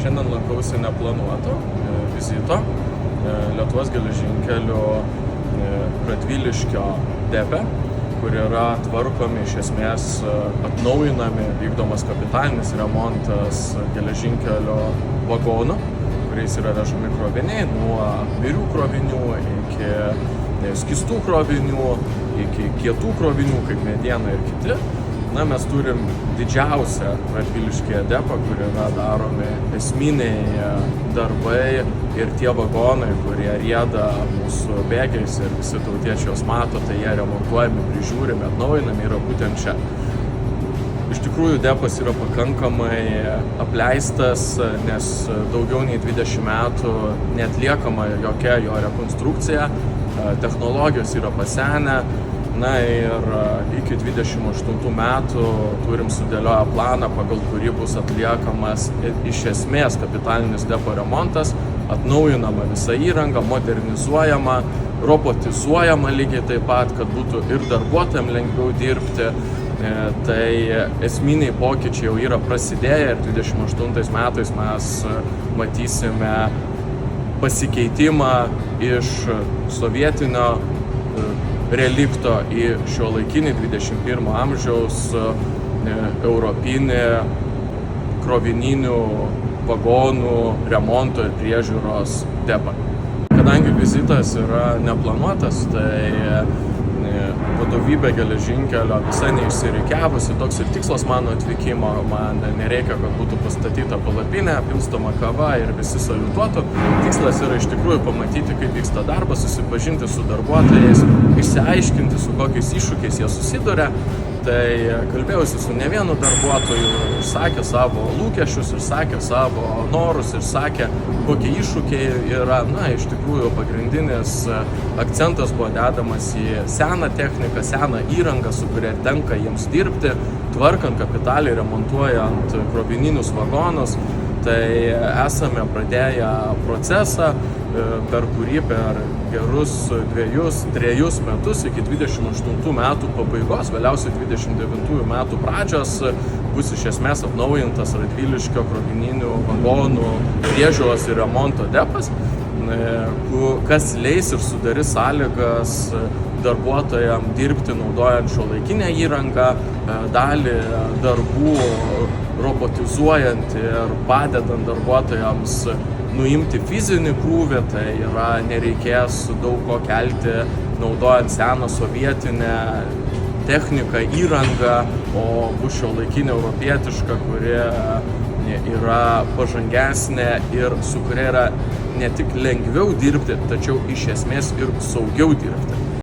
Šiandien lankausi neplanuoto vizito Lietuvos geležinkelių Radviliškio depe, kur yra tvarkomi iš esmės atnaujinami, vykdomas kapitalinis remontas geležinkelio vagonų, kuriais yra vežami kroviniai nuo birių krovinių iki skystų krovinių, iki kietų krovinių, kaip mediena ir kiti. Mes turim didžiausią Radviliškyje depą, kur yra daromi esminiai darbai ir tie vagonai, kurie rieda mūsų bėgiais ir visi tautiečiai juos mato, tai jie remontuojami, prižiūrimi, atnaujinami yra būtent čia. Iš tikrųjų, depas yra pakankamai apleistas, nes daugiau nei 20 metų neatliekama jokia jo rekonstrukcija, technologijos yra pasenę. Ir iki 28 metų turim sudėlioję planą, pagal kurį bus atliekamas iš esmės kapitalinis depo remontas, atnaujinama visa įranga, modernizuojama, robotizuojama lygiai taip pat, kad būtų ir darbuotojams lengviau dirbti. Tai esminiai pokyčiai jau yra prasidėję ir 28 metais mes matysime pasikeitimą iš sovietinio relikto į šiuolaikinį 21 amžiaus europinį krovininių vagonų remonto ir priežiūros depą. Kadangi vizitas yra neplanuotas, tai vadovybė geležinkelio visai neišsirikiavusi, toks ir tikslas mano atvykimo. Man nereikia, kad būtų pastatyta palapinė, pilstoma kava ir visi saliutuotų. Tikslas yra iš tikrųjų pamatyti, kaip vyksta darbas, susipažinti su darbuotojais, išsiaiškinti, su kokiais iššūkiais jie susiduria. Tai kalbėjausi su ne vienu darbuotoju, išsakė savo lūkesčius, išsakė savo norus, išsakė, kokie iššūkiai yra. Iš tikrųjų, pagrindinis akcentas buvo dedamas į seną techniką, seną įrangą, su kuria tenka jiems dirbti, tvarkant kapitaliai, remontuojant krovininius vagonus. Tai esame pradėję procesą, per kurį per gerus 2-3 metus iki 28 metų pabaigos, vėliausiai 29 metų pradžios, bus iš esmės atnaujintas Radviliškio krovininių vagonų priežiūros ir remonto depas, kas leis ir sudarys sąlygas darbuotojams dirbti naudojant šiuolaikinę įrangą, dalį darbų robotizuojant ir padedant darbuotojams nuimti fizinį krūvį, tai yra nereikės daug ko kelti naudojant seną sovietinę techniką, įrangą, o bus šiuolaikinė europietiška, kuri yra pažangesnė ir su kuria yra ne tik lengviau dirbti, tačiau iš esmės ir saugiau dirbti.